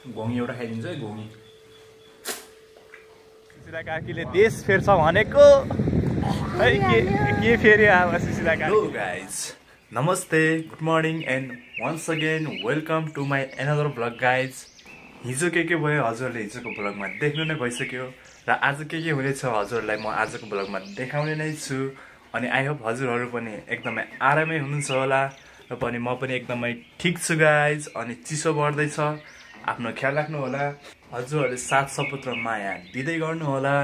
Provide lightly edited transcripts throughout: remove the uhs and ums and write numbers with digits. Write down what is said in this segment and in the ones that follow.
घोङ्गी एउटा खाइदिन्छ है घोङ्गी। सुशीला काकीले देश फेर्छ भनेको है के फेरि अब सुशीला काकी। हेलो गाइज, नमस्ते, good morning and once again welcome to my another vlog guys. हिजो के भयो हजुरहरूले हिजोको भ्लगमा देख्नु नै भइसक्यो र आज के हुनेछ हजुरहरूलाई म आजको भ्लगमा देखाउने नै छु। अनि आई होप हजुरहरू पनि एकदमै आरामै हुनुहुन्छ होला र पनि म पनि एकदमै ठिक छु गाइज। अनि चिसो बढ्दैछ, आफ्नो ख्याल राख्नु होला। हजुरहरूले साथ सपोर्ट र माया दिँदै गर्नु होला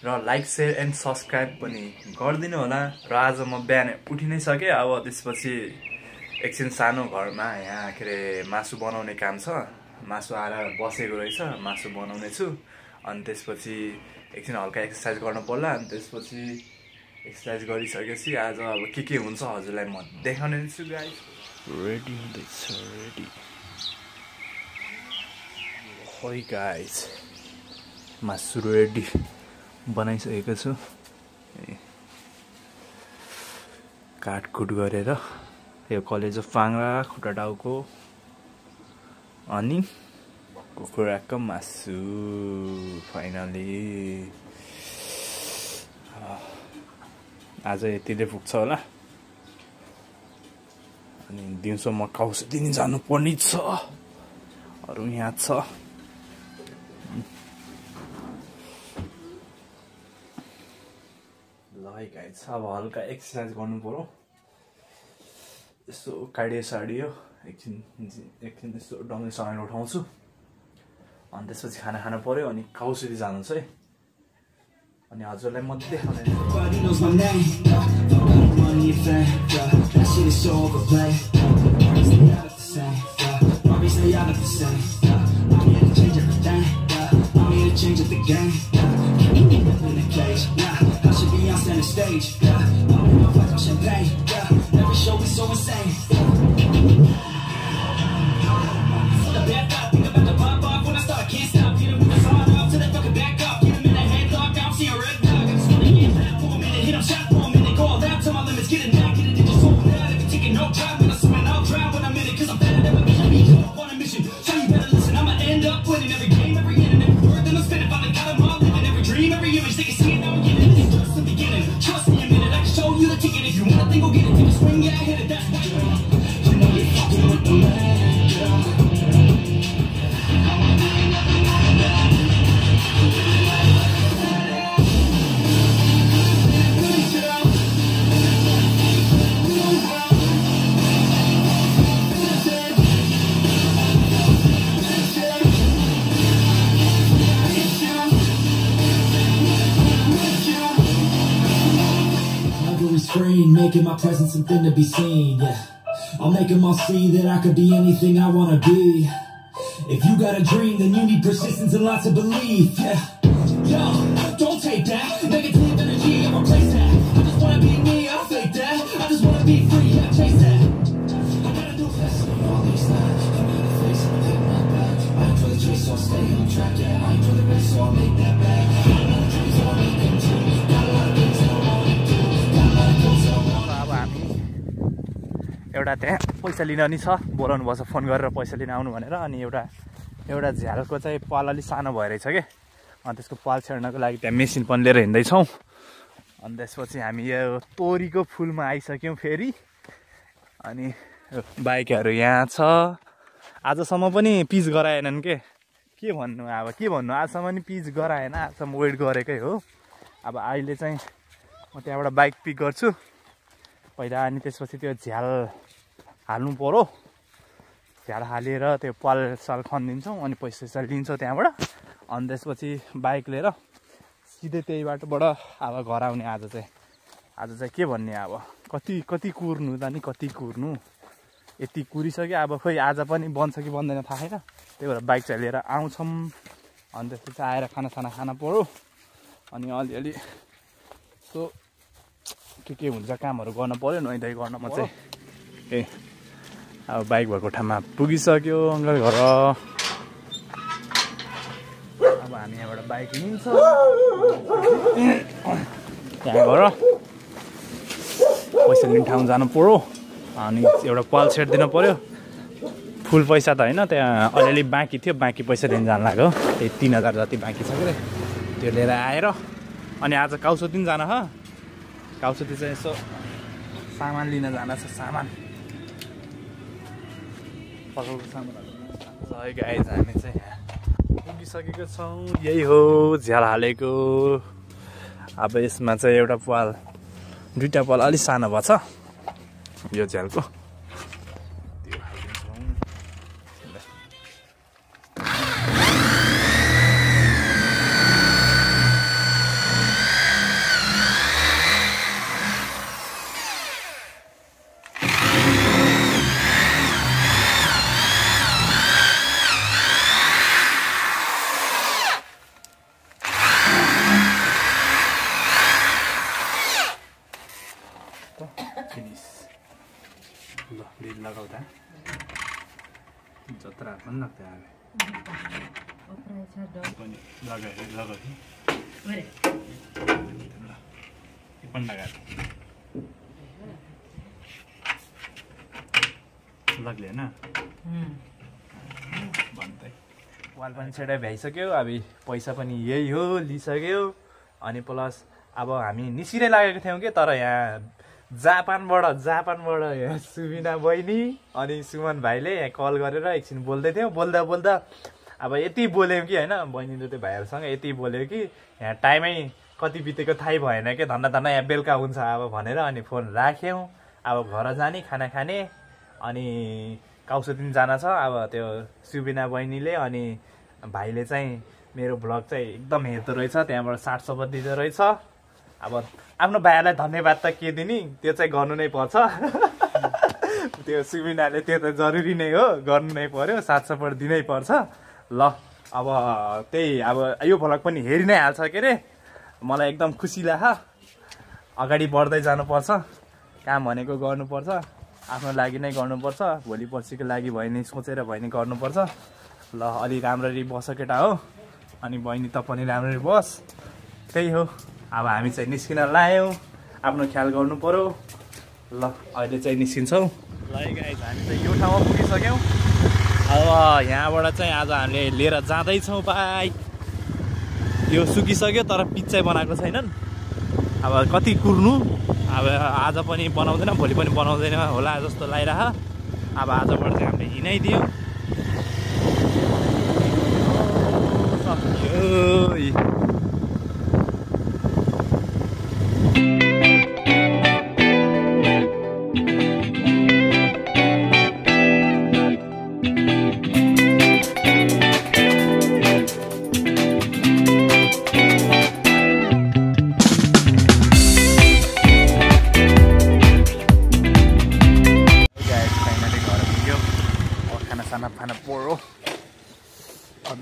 र लाइक सेयर एन्ड सब्सक्राइब पनि गरिदिनु होला। र आज म बिहान उठि नै सकेँ। अब त्यसपछि एकछिन सानो घरमा यहाँ के अरे मासु बनाउने काम छ, मासु आएर बसेको रहेछ, मासु बनाउने छु। अनि त्यसपछि एकछिन हल्का एक्सर्साइज गर्नु पर्ला। अनि त्यसपछि एक्सर्साइज गरिसकेपछि आज अब के हुन्छ हजुरलाई म देखाउने छु गाइस। रेडी हुँदैछ, रेडी है गाइस। मासु रेडी बनाइसकेको छु। काटकुट गरेर यो कलेजो फाङ्रा खुट्टा टाउको अनि कुखुराको मासु फाइनली। आज यतिले पुग्छ होला। अनि दिउँसो म काउसे दिने जानुपर्ने छ, अरू यहाँ छ। ल है गाइस, अब हल्का एक्सर्साइज गर्नु पर्यो। यसो काडियो साडियो एकछिन यसो डङ्गैसँगै उठाउँछु। अनि त्यसपछि खाना खानु पर्यो। अनि काउसेरी जानु छ है। अनि हजुरलाई म देखाउने making my presence something to be seen, yeah. I'll make them all see that I could be anything I wanna be. If you got a dream, then you need persistence and lots of belief, yeah. Yo, don't take that negative energy and replace that. I just wanna be me, I don't fake that. I just wanna be free, yeah, chase that. I gotta do this. All these times, I'm in the face and I hit my back. I ain't for the chase, so I'll stay on track, yeah. I ain't for the race, so I'll make that back. I got a lot of dreams, so I'll make them too. Got a lot of things that I wanna do. Got a lot of goals, so एउटा त्यहाँ पैसा लिन नि छ, बोलाउनु पर्छ phone गरेर पैसा लिन आउनु भनेर। अनि एउटा झ्यालको चाहिँ पाल अलि सानो भइरहेछ के। अनि त्यसको पाल छेड्नको लागि त्यहाँ मेसिन पनि लिएर हिँड्दैछौँ। अनि त्यसपछि हामी यो तोरीको फुलमा आइसक्यौँ फेरि। अनि बाइकहरू यहाँ छ। आजसम्म पनि पिच गराएनन् के भन्नु अब, के भन्नु, आजसम्म नि पिच गराएन। आजसम्म वेट गरेकै हो। अब अहिले चाहिँ म त्यहाँबाट बाइक पिक गर्छु पहिला। अनि त्यसपछि त्यो झ्याल हाल्नु पर्यो। झ्याल हालेर त्यो पाल साल खनिदिन्छौँ। अनि पैसा लिन्छौँ त्यहाँबाट। अनि त्यसपछि बाइक लिएर सिधै त्यही बाटोबाट अब घर आउने। आज चाहिँ के भन्ने, अब कति कुर्नु त नि, कति कुर्नु। यति कुरिसक्यो। अब खोइ आज पनि बन्छ कि बन्दैन थाहा छैन। त्यही भएर बाइक चाहिँ लिएर आउँछौँ। अनि त्यसपछि आएर खाना खान पर्यो। अनि अलिअलि सो के हुन्छ कामहरू गर्नु पर्यो, नुहाइधुवाइ गर्न म चाहिँ। अब बाइक भएको ठाउँमा पुगिसक्यो अङ्कल घर। अब हामी यहाँबाट बाइक लिन्छ त्यहाँ गएर पैसा लिने ठाउँ जानु पर्यो। अनि एउटा पाल सेट दिनु पर्यो। फुल पैसा त होइन त्यहाँ अलिअलि बाँकी थियो बाँकी पैसा लिन जानु लाग्यो त्यही 3000 जति बाँकी छ के त्यो लिएर आएर अनि आज काउसुती पनि जान ह काउसुती चाहिँ यसो सामान लिन जान छ सामान पसलको सामानहरू गाइज हामी चाहिँ यहाँ पुगिसकेको छौँ यही हो झ्याल हालेको अब यसमा चाहिँ एउटा पाल दुईटा पाल अलिक सानो भएछ यो झ्यालको त्यो हालिदिन्छौँ ल लीड लगाउँदा जत्रा पनि लाग्थ्यो पनि लगायो पनि लगाएको लाग्ले होइन भन्दै वाल पनि छेडा भ्याइसक्यो अब पैसा पनि यही हो लिइसक्यो अनि प्लस अब हामी निस्किनै लागेको थियौँ कि तर यहाँ जापानबाट यहाँ सुबिना बहिनी अनि सुमन भाइले यहाँ कल गरेर एकछिन बोल्दै थियौँ बोल्दा अब यति बोल्यौँ कि होइन बहिनीले त्यो भाइहरूसँग यति बोल्यो कि यहाँ टाइमै कति बितेको थाहै भएन कि धन्दा यहाँ बेलुका हुन्छ अब भनेर अनि फोन राख्यौँ अब घर जाने खाना खाने अनि काउसुती जान छ अब त्यो सुबिना बहिनीले अनि भाइले चाहिँ मेरो भ्लग चाहिँ एकदम हेर्दो रहेछ त्यहाँबाट 60 सपोर्ट दिँदो रहेछ अब आफ्नो भाइलाई धन्यवाद त के दिने त्यो चाहिँ गर्नु नै पर्छ त्यो सुबिनाले त्यो त जरुरी नै हो गर्नु नै पर्यो 7 सपोर्ट दिनै पर्छ ल अब त्यही अब यो भ्लग पनि हेरि नै हाल्छ के अरे मलाई एकदम खुसी लाग्यो अगाडि बढ्दै जानुपर्छ काम भनेको गर्नुपर्छ आफ्नो लागि नै गर्नुपर्छ भोलि पर्सिको लागि भयो नि सोचेर भयो नि गर्नुपर्छ ल अलि राम्ररी बस केटा हो अनि बहिनी त पनि राम्ररी बस त्यही हो अब हामी चाहिँ निस्किन लायौँ आफ्नो ख्याल गर्नु पर्यो ल अहिले चाहिँ निस्किन्छौँ ल गाइस हामी चाहिँ यो ठाउँमा पुगिसक्यौँ अब यहाँबाट चाहिँ आज हामीले लिएर जाँदैछौँ भाइ यो सुकिसक्यो तर पिच चाहिँ बनाएको छैनन् अब कति कुर्नु अब आज पनि बनाउँदैन भोलि पनि बनाउँदैन होला जस्तो लागिरह अब आजबाट चाहिँ हामीले हिँडाइदियौँ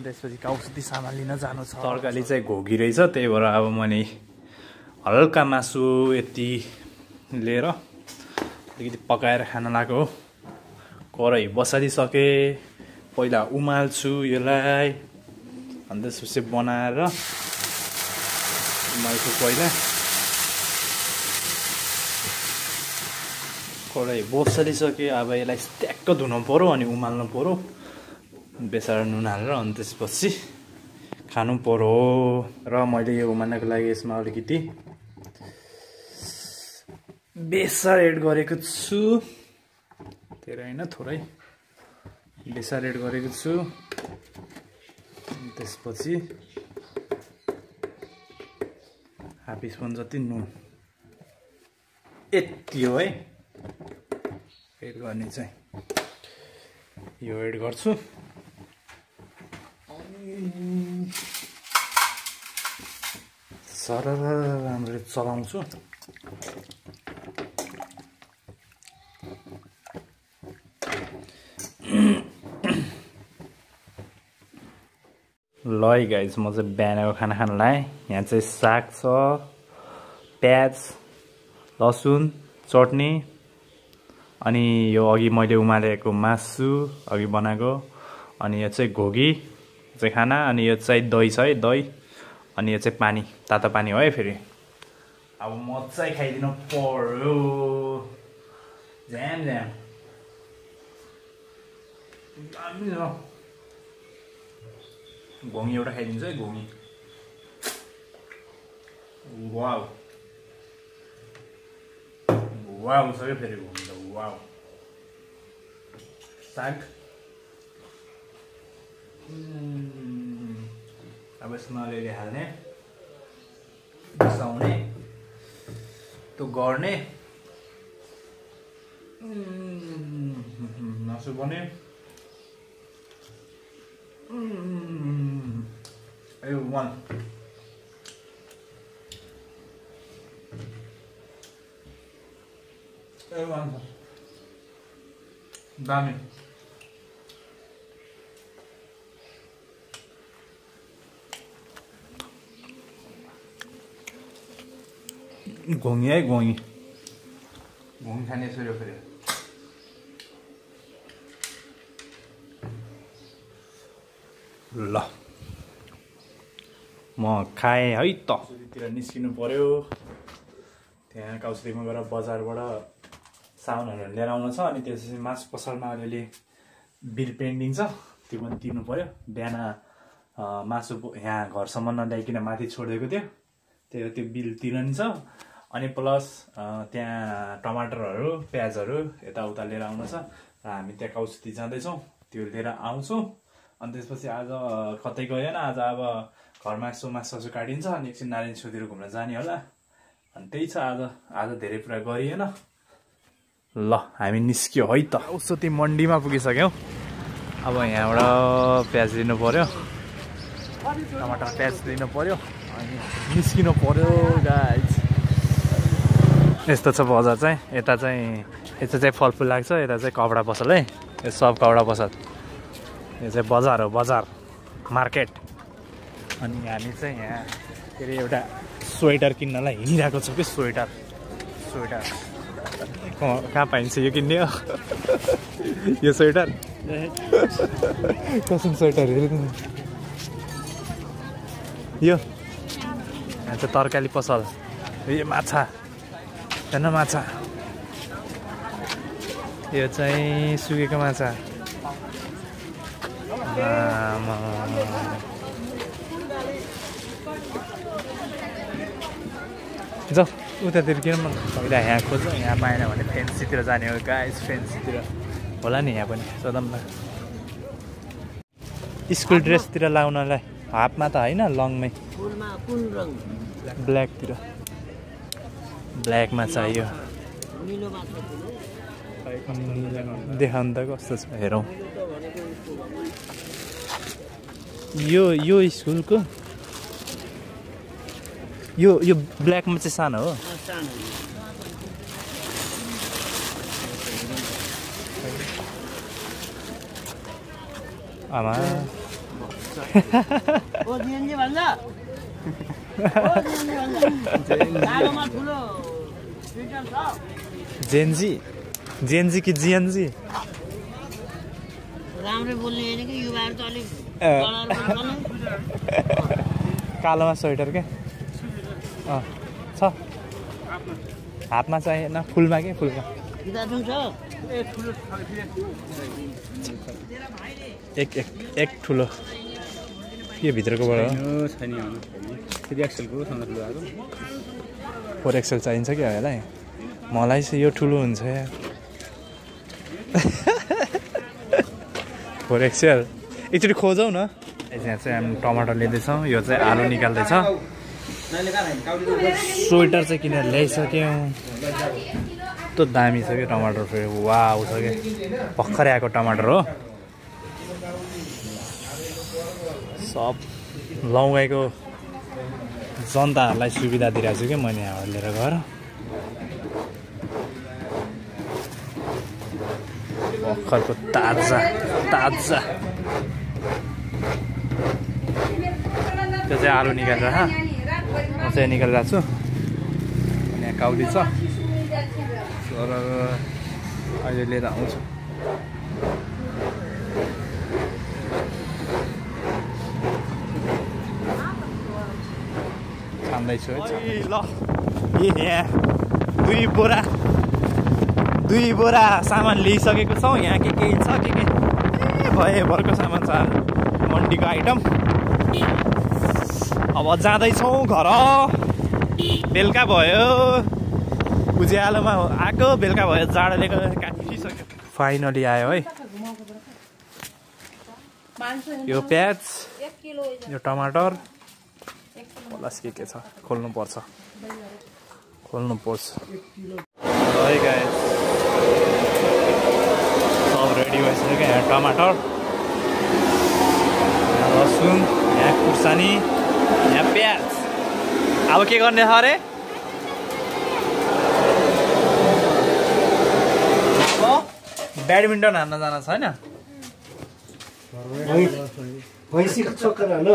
त्यसपछि काउसुती सामान लिन जानु छ तरकारी चाहिँ घोगी रहेछ त्यही भएर अब मैले हल्का मासु यति लिएर अलिकति पकाएर खान लाग्यो हो कराही बसालिसके पहिला उमाल्छु यसलाई अनि त्यसपछि बनाएर उमाल्छु पहिला कराही बसालिसके अब यसलाई ट्याक्क धुनु पर्यो अनि उमाल्नु पर्यो बेसार नुन हालेर अनि त्यसपछि खानु पर्यो र मैले यो उमाल्नको लागि यसमा अलिकति बेसार एड गरेको छु धेरै होइन थोरै बेसार एड गरेको छु त्यसपछि हाफ स्पुन जति नुन यति हो है एड गर्ने चाहिँ यो एड गर्छु सरर राम्ररी चलाउँछु ल गाइज म चाहिँ बिहानको खाना खान लाएँ यहाँ चाहिँ साग छ प्याज लसुन चटनी अनि यो अघि मैले उमालेको मासु अघि बनाएको अनि यो चाहिँ घोगी चाहिँ खाना अनि यो चाहिँ दही छ है दही अनि यो चाहिँ पानी तातो पानी हो है फेरि अब मजाले खाइदिनु पर्यो ज्याम ज्याम घोङ्गी एउटा खाइदिन्छु है घोङ्गी वाउ वाउ छ क्या फेरि घोङ्गी त वाउ साग अब यसमा अलिअलि हाल्ने मिसाउने त्यो गर्ने मासु बने वान दामी घोङ्गी है घोङ्गी खाने यसरी फेरि ल म खाएँ है त तिर निस्किनु पर्यो त्यहाँ काउसरीमा गएर बजारबाट सामानहरू लिएर आउनु छ अनि त्यसपछि मासु पसलमा अलिअलि बिल पेन्डिङ छ त्यो पनि तिर्नु पर्यो बिहान मासु यहाँ घरसम्म नल्याइकन माथि छोडिदिएको थियो त्यो बिल तिर्नु छ अनि प्लस त्यहाँ टमाटरहरू प्याजहरू यताउता लिएर आउनु छ र हामी त्यहाँ काउसरी जाँदैछौँ त्यो लिएर आउँछौँ अनि त्यसपछि आज कतै गएन आज अब घरमा यसो मासु काटिन्छ अनि एकछिन नारायण छेउतिर घुम्न जाने होला अनि त्यही छ आज धेरै कुरा गरिएन ल हामी निस्क्यो है त उसो त्यो मन्डीमा पुगिसक्यौँ अब यहाँबाट प्याज लिनु पर्यो टमाटर प्याज लिनु पर्यो अनि निस्किनु पर्यो गाइस यस्तो छ बजार चाहिँ यता चाहिँ फलफुल लाग्छ यता चाहिँ कपडा पसल है यो सब कपडा पसल यो चाहिँ बजार हो बजार मार्केट अनि हामी चाहिँ यहाँ के अरे एउटा स्वेटर किन्नलाई हिँडिरहेको छु कि स्वेटर कहाँ पाइन्छ यो किन्ने हो यो स्वेटर कसम स्वेटर हेर्नु यो यहाँ चाहिँ तरकारी पसल यो माछा हेर्न माछा यो चाहिँ सुकेको माछा जाऊ उतातिर किन पहिला यहाँ खोज्छ यहाँ पाएन भने फेन्सीतिर जाने हो गाइस फेन्सीतिर होला नि यहाँ पनि सोधौँ न स्कुल ड्रेसतिर लाउनलाई हाफमा त होइन लङमै ब्ल्याकतिर ब्ल्याकमा चाहियो देखाउनु त कस्तो छ हेरौँ यो स्कुलको यो ब्ल्याकमा चाहिँ सानो हो आमा जेन्जी कि जिएनजी राम्रै बोल्ने होइन कि युवाहरू त अलिक कालोमा स्वेटर क्या छ हातमा चाहिएन फुलमा के फुलमा एक ठुलो के भित्रकोबाट हो 4XL चाहिन्छ क्या होला मलाई चाहिँ यो ठुलो हुन्छ यार 4XL एकचोटि खोजौँ न यहाँ चाहिँ हामी टमाटर लिँदैछौँ यो चाहिँ आलु निकाल्दैछ स्वेटर चाहिँ किनेर ल्याइसक्यौँ कस्तो दामी छ क्या टमाटर फेरि वाउ छ क्या भर्खरै आएको टमाटर हो सब लगाएको जनताहरूलाई सुविधा दिइरहेको छु क्या मैले यहाँबाट लिएर गएर भर्खरको ताजा त्यो चाहिँ आलु निकालेर म चाहिँ निकालिरहेको छु अनि यहाँ काउली छ तर अहिले लिएर आउँछु खाँदैछु है ल यहाँ दुई बोरा सामान लिइसकेको छौँ यहाँ के छ के भए भर्खर समाचार मन्डीको आइटम। अब जाँदैछौँ घर। बेलुका भयो, उज्यालोमा आएको, बेलुका भयो, जाडोले काटिसक्यो। फाइनली आयो है। यो प्याज, यो टमाटर, प्लस के छ खोल्नुपर्छ। है गाइस, सब रेडी भइसक्यो क्या। यहाँ टमाटर, यहाँ लसुन, यहाँ खुर्सानी, यहाँ प्याज। अब के गर्ने छ अरे? अब ब्याडमिन्टन हान्न जान छैन? भैँसीको चक्कर हाल।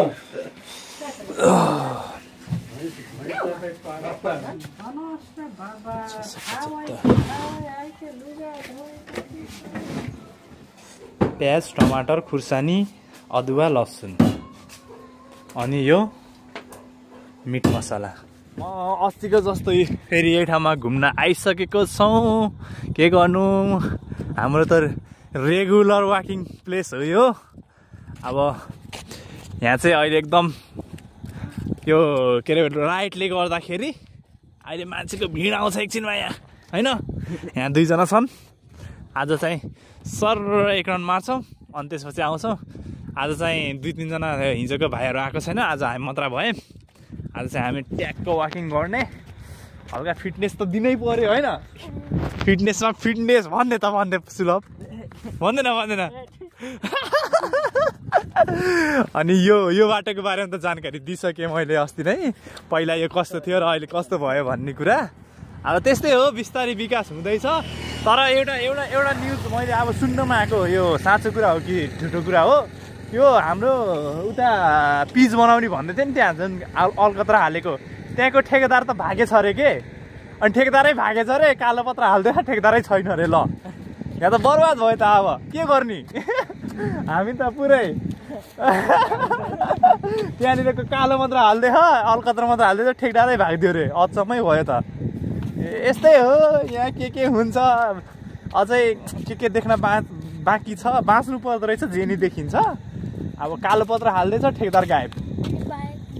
प्याज, टमाटर, खुर्सानी, अदुवा, लसुन, अनि यो मिट मसला। अस्तिको जस्तो फेरि यही ठाउँमा घुम्न आइसकेको छौँ। के गर्नु, हाम्रो त रेगुलर वाकिङ प्लेस हो यो। अब यहाँ चाहिँ अहिले एकदम यो के अरे लाइटले गर्दाखेरि अहिले मान्छेको भिड आउँछ एकछिनमा यहाँ, होइन? यहाँ दुईजना छन्। आज चाहिँ सर एक राउन्ड मार्छौँ अनि त्यसपछि आउँछौँ। आज चाहिँ 2-3जना हिजोको भाइहरू आएको छैन, आज हामी मात्र भए। आज चाहिँ हामी ट्याक्क वाकिङ गर्ने, हल्का फिटनेस त दिनै पर्यो होइन? फिटनेसमा फिटनेस भन्ने त भन्ने सुलभ भन्दैन। अनि यो बाटोको बारेमा त जानकारी दिइसकेँ मैले अस्ति नै। पहिला यो कस्तो थियो र अहिले कस्तो भयो भन्ने कुरा। अब त्यस्तै हो, बिस्तारै विकास हुँदैछ। तर एउटा न्युज मैले अब सुन्नमा आएको, यो साँचो कुरा हो कि झुटो कुरा हो, यो हाम्रो उता पिच बनाउने भन्दै थियो नि, त्यहाँ जुन अलकत्रा हालेको त्यहाँको ठेकेदार त भागेछ अरे के। अनि ठेकेदारै भागेछ अरे, कालो पत्र हाल्दै ठेकेदारै छैन अरे। ल यहाँ त बर्बाद भयो त। अब के गर्ने हामी त पुरै त्यहाँनिरको कालो मात्र हाल्दै अलकत्रा मात्र हाल्दै ठेकेदारै भागिदियो अरे। अचम्मै भयो त। यस्तै हो यहाँ, के हुन्छ अझै के देख्न बाँकी छ। बाँच्नु पर्दो रहेछ, जे नि देखिन्छ। अब कालो पत्र हाल्दैछ, ठेकेदार गायब।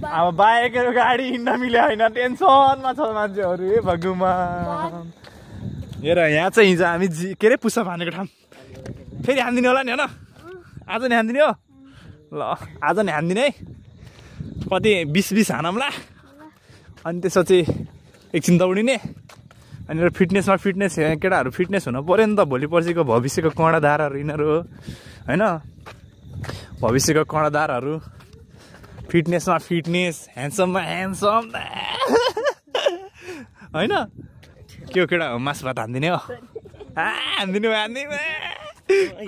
अब बाइकहरू गाडी हिँड्न मिल्यो होइन, टेन्सनमा छ मान्छेहरू। ए भगवान्, हेर यहाँ चाहिँ हिजो हामी के अरे पुसा भानेको ठाउँ फेरि हानिदिने होला नि, होइन? आज नि हानिदिने हो। ल आज नि हानिदिने है, कति 20 हानौँला। अनि त्यसपछि एकछिन दौडिने। अनि फिटनेसमा फिटनेस, केटाहरू फिटनेस हुनु पऱ्यो नि त। भोलि पर्सिको भविष्यको कर्णधारहरू यिनीहरू हो, होइन? भविष्यको कर्णधारहरू। फिटनेसमा फिटनेस, ह्यान्डसममा ह्यान्डसम, होइन? के हो केटा हो, मासु भात हानिदिने हो? हानिदिने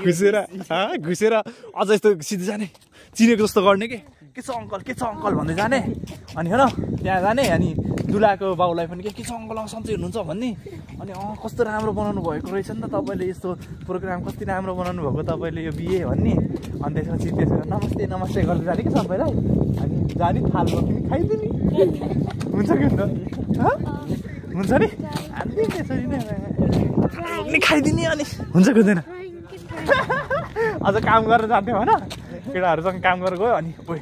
घुसेर अझ यस्तो सिधै जाने, चिनेको जस्तो गर्ने के छ अङ्कल भन्दै जाने। अनि होइन त्यहाँ जाने, अनि दुलाको बाउलाई पनि के छ अङ्कल सन्चै हुनुहुन्छ भन्ने। अनि कस्तो राम्रो बनाउनु भएको रहेछ नि त तपाईँले, यस्तो प्रोग्राम कति राम्रो बनाउनु भएको तपाईँले यो बिहे भन्ने। अनि त्यसपछि नमस्ते गर्दै जाने कि सबैलाई। अनि जाने थाल्नु पनि खाइदिने, हुन्छ कि हुन्छ नि? हान्दिने त्यसरी नै खाइदिने। अनि हुन्छ कि हुँदैन? अझ काम गरेर जान्थ्यो होइन, केटाहरूसँग काम गरेर गयो। अनि ओइ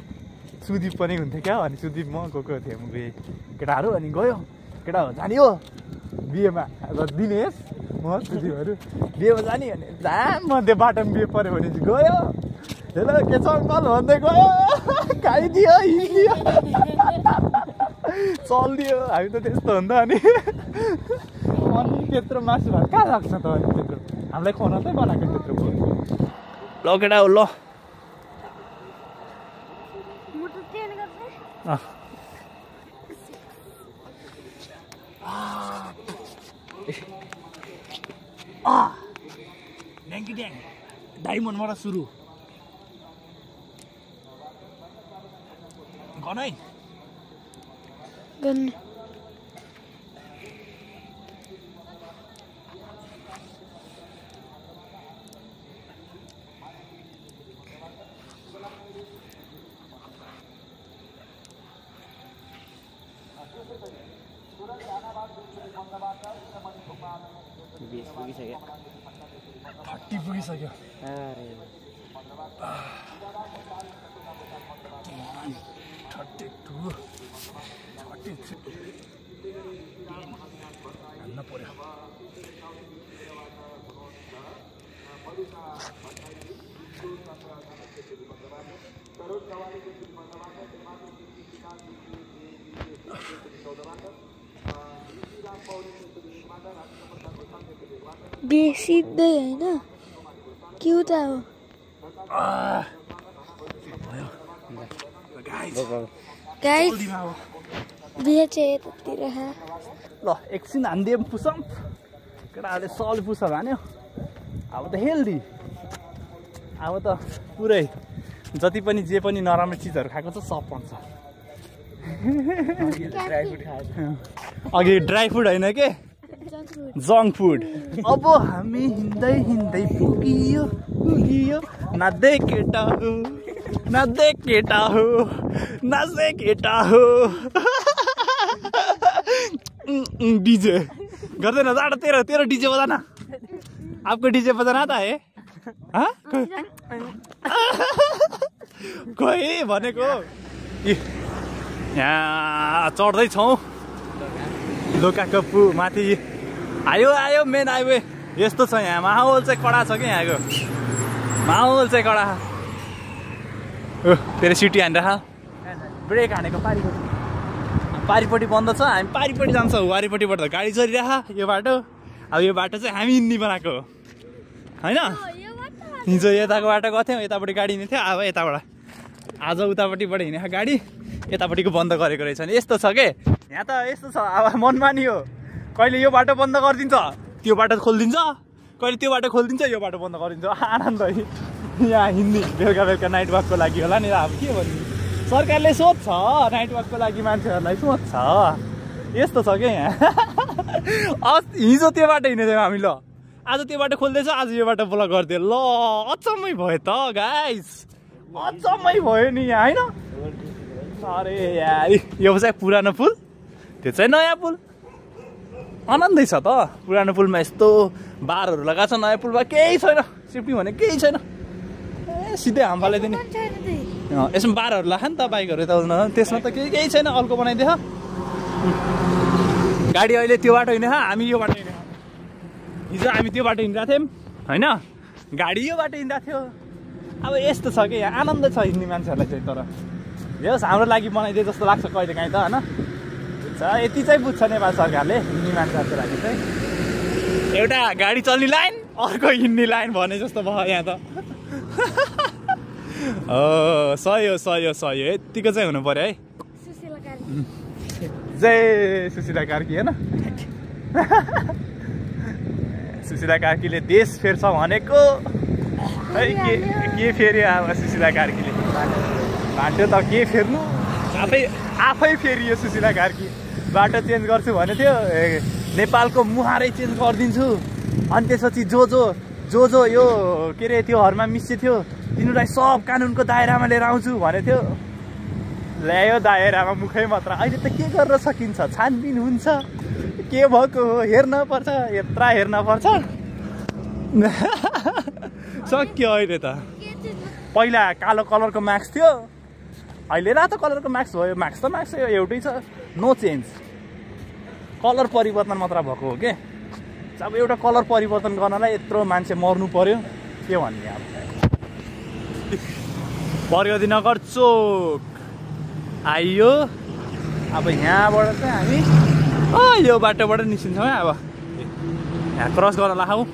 सुदीप पनि हुन्थ्यो क्या। अनि सुदीप म गएको थिएँ बिहे, केटाहरू। अनि गयो केटा हो जाने हो बिहेमा, दिनेश म सुदीपहरू बिहेमा जाने। अनि जाम मध्य बाटोमा बिहे पऱ्यो भने चाहिँ गयो, हेलो के छ अङ्कल भन्दै गयो, खाइदियो, हिँडिदियो, चलिदियो। हामी त त्यस्तो हुन्छ। अनि त्यत्रो मासु भात कहाँ लाग्छ त? अनि त्यत्रो हामीलाई खुवाउनकै बनाएको त्यत्रो। ल केटा हो, ल ड्याङ्की ड्याङ डायमन्डबाट सुरु गर्न है। पुगिसक्यो। बेसिँदै होइन के हो त गाइस बिहे चाहिँ यतातिर ल एकछिन हानिदियो पुसम केटाहरूले सल पुसअप हान्यो अब त हेल्दी अब त पुरै जति पनि जे पनि नराम्रो चिजहरू खाएको छ सब पन्छ अघि ड्राई फुड होइन के जङ्क फुड अब हामी हिँड्दै हिँड्दै पुगियो नाच्दै केटा हो नाच्दै केटा हो नाच्दै केटा हो डीजे गर्दैन जाडो तेरो डीजे बजाना आपको डीजे बजाना आता है खोइ भनेको यहाँ चढ्दैछौँ लोकाको माथि आयो मेन हाइवे यस्तो छ यहाँ माहौल चाहिँ कडा छ कि यहाँको माहौल चाहिँ कडा फेरि सिटी हानेर ब्रेक हानेको पारिपट्टि बन्द छ हामी पारिपट्टि जान्छौँ वारिपट्टिबाट त गाडी चलिरह यो बाटो अब यो बाटो चाहिँ हामी हिँड्ने बनाएको होइन हिजो यताको बाटो गएको थियौँ यतापट्टि गाडी हिँड्ने थियो अब यताबाट आज उतापट्टिबाट हिँडेको गाडी यतापट्टिको बन्द गरेको रहेछ नि यस्तो छ के यहाँ त यस्तो छ अब मनमानी हो कहिले यो बाटो बन्द गरिदिन्छ त्यो बाटो खोलिदिन्छ कहिले त्यो बाटो खोलिदिन्छ यो बाटो बन्द गरिदिन्छ आनन्द यहाँ हिँड्ने बेलुका नाइट वाकको लागि होला नि अब के भन्नु सरकारले सोध्छ नाइट वाकको लागि मान्छेहरूलाई सोध्छ यस्तो छ क्या यहाँ हिजो त्यो बाटो हिँडेको थियौँ हामी ल आज त्यो बाटो खोल्दैछ आज यो बाटो ब्लक गरिदियो ल अचम्मै भयो त गाइस अचम्मै भयो नि यहाँ होइन अरे यार यो चाहिँ पुरानो पुल त्यो चाहिँ नयाँ पुल आनन्दै छ त पुरानो पुलमा यस्तो बारहरू लगाएको छ नयाँ पुलमा केही छैन सेफ्टी भने केही छैन सिधै हाम फालिदिने यसमा बारहरू लाग्छ नि त बाइकहरू यता त्यसमा त केही छैन अल्को बनाइदियो गाडी अहिले त्यो बाटो हिँडेको हामी यो बाटो हिँडेको हिजो हामी त्यो बाटो हिँडिरहेको थियौँ होइन गाडी यो बाटो हिँडिरहेको थियो अब यस्तो छ कि यहाँ आनन्द छ हिँड्ने मान्छेहरूलाई चाहिँ तर होस् हाम्रो लागि बनाइदिए जस्तो लाग्छ कहिले काहीँ त होइन बुझ्छ यति चाहिँ बुझ्छ नेपाल सरकारले हिँड्ने मान्छेहरूको लागि चाहिँ एउटा गाडी चल्ने लाइन अर्को हिँड्ने लाइन भने जस्तो भयो यहाँ त सही हो यतिको चाहिँ हुनु पर्यो है जय सुशीला कार्की होइन सुशीला कार्कीले देश फेर्छ भनेको है के फेर्यो अब सुशीला कार्कीले बाटो त के फेर्नु आफै फेरियो सुशीला कार्की बाटो चेन्ज गर्छु भने थियो नेपालको मुहारै चेन्ज गरिदिन्छु अनि त्यसपछि जो यो के अरे त्योहरूमा मिस्सी थियो तिनीहरूलाई सब कानुनको दायरामा लिएर आउँछु भने थियो ल्यायो दायरामा मुखै मात्र अहिले त के गर्न सकिन्छ छानबिन हुन्छ के भएको हो हेर्न पर्छ यत्रा हेर्न पर्छ सक्यो अहिले त पहिला कालो कलरको मास्क थियो अहिले रातो कलरको मास्क भयो मास्क एउटै छ नो चेन्ज कलर परिवर्तन मात्र भएको हो के अब एउटा कलर परिवर्तन गर्नलाई यत्रो मान्छे मर्नु पर्यो के भन्ने अब प्रगतिनगर चोक आइयो अब यहाँबाट चाहिँ हामी यो बाटोबाट निस्किन्छौँ अब यहाँ क्रस गर्न लाखौँ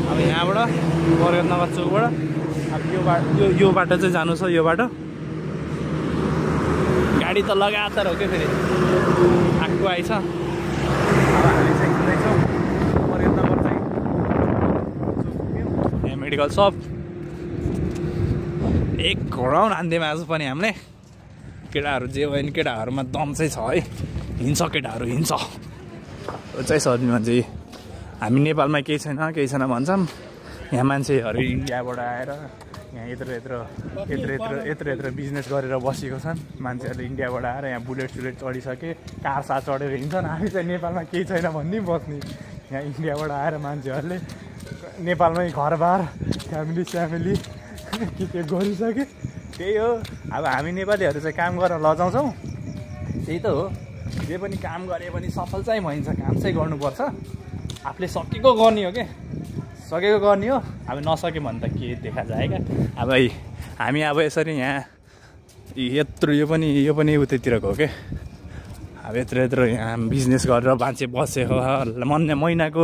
अब यहाँबाट प्रगतिनगर चोकबाट अब यो बाटो चाहिँ जानु छ यो बाटो गाडी त लगातार हो क्या फेरि आएको आइछ अब हामी चाहिँ हिँड्दैछौँ प्रगतिनगर चाहिँ यहाँ मेडिकल सप एक घोडाउन हान्दियौँ आज पनि हामीले केटाहरू जे भयो नि केटाहरूमा दम चाहिँ छ है हिँड्छ केटाहरू हिँड्छ चाहिँ छ मान्छे हामी नेपालमा केही छैन भन्छौँ यहाँ मान्छेहरू इन्डियाबाट आएर यहाँ यत्रो बिजनेस गरेर बसेको छन् मान्छेहरूले इन्डियाबाट आएर यहाँ बुलेट चढिसके कार चढेर हिँड्छन् हामी चाहिँ नेपालमा केही छैन भन्ने बस्ने यहाँ इन्डियाबाट आएर मान्छेहरूले नेपालमै घरबार फ्यामिली कि त्यो गरिसके त्यही हो। अब हामी नेपालीहरू चाहिँ काम गर्न लजाउँछौँ, त्यही त हो। जे पनि काम गरे पनि सफल चाहिँ भइन्छ, काम चाहिँ गर्नुपर्छ। आफूले सकेको गर्ने हो के, सकेको गर्ने हो। अब नसक्यो भने त के देखा যায় क्या। अब हामी अब यसरी यहाँ यत्रो यो पनि उतैतिरको हो क्या। अब यत्रो यहाँ बिजनेस गरेर मान्छे बसेको महिनाको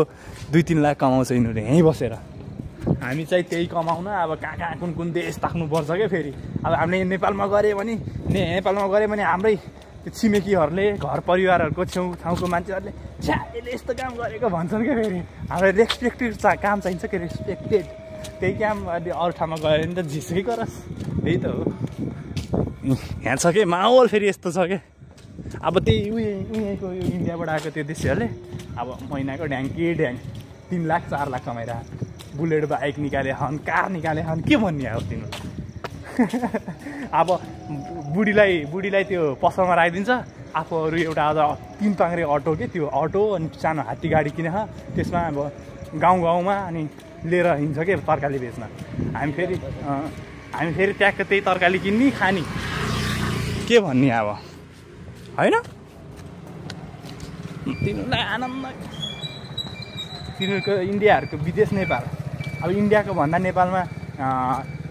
2-3 लाख कमाउँछ यिनीहरू यहीँ बसेर। हामी चाहिँ त्यही कमाउन अब कहाँ कुन देश ताक्नुपर्छ क्या। फेरि अब हामीले नेपालमा गऱ्यो भने हाम्रै त्यो छिमेकीहरूले घर परिवारहरूको छेउछाउको मान्छेहरूले छ्या यसले यस्तो काम गरेको भन्छन् क्या। फेरि हामीलाई रेस्पेक्टेड काम चाहिन्छ कि रेस्पेक्टेड। त्यही काम अहिले अरू ठाउँमा गयो भने त झिसकै गरोस्, त्यही त हो। यहाँ छ कि माहौल फेरि यस्तो छ क्या। अब त्यही उहीँको इन्डियाबाट आएको त्यो देशीहरूले अब महिनाको ढ्याङ्की 3 लाख 4 लाख कमाइरहेको, बुलेट बाइक निकाले हन्, कार निकाले हन्, के भन्ने अब तिनीहरू। अब बुढीलाई त्यो पसलमा राखिदिन्छ, आफूहरू एउटा अझ 3 पाङ्रे अटो के त्यो अटो अनि सानो हात्ती गाडी किनेछ, त्यसमा अब गाउँमा अनि लिएर हिँड्छ के तरकारी बेच्न। हामी फेरि ट्याक्क त्यही तरकारी किन्ने खाने, के भन्ने अब होइन। तिनीहरूलाई आनन्द, तिनीहरूको इन्डियाहरूको विदेश नेपाल। अब इन्डियाको भन्दा नेपालमा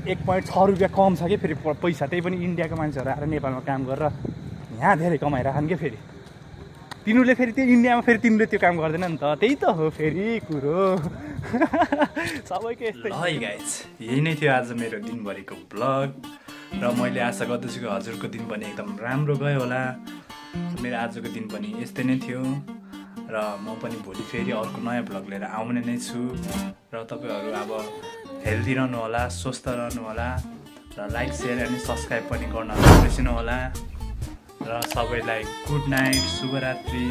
1.6 रुपियाँ कम छ कि फेरि पैसा। त्यही पनि इन्डियाको मान्छेहरू आएर नेपालमा काम गरेर यहाँ धेरै कमाइरहन् कि। फेरि तिनीहरूले फेरि त्यो इन्डियामा फेरि तिमीले त्यो काम गर्दैन नि त, त्यही त हो फेरि कुरो। सबैको यस्तै। है गाइज, यही नै थियो आज मेरो दिनभरिको ब्लग र मैले आशा गर्दछु कि हजुरको दिन पनि एकदम राम्रो गयो होला। मेरो आजको दिन पनि यस्तै नै थियो र म पनि भोलि फेरि अर्को नयाँ ब्लग लिएर आउने नै छु। र तपाईँहरू अब हेल्दी रहनु होला, स्वस्थ रहनु होला र लाइक सेयर अनि सब्सक्राइब पनि गर्न नबिर्सिनु होला। र सबैलाई गुड नाइट, शुभरात्रि।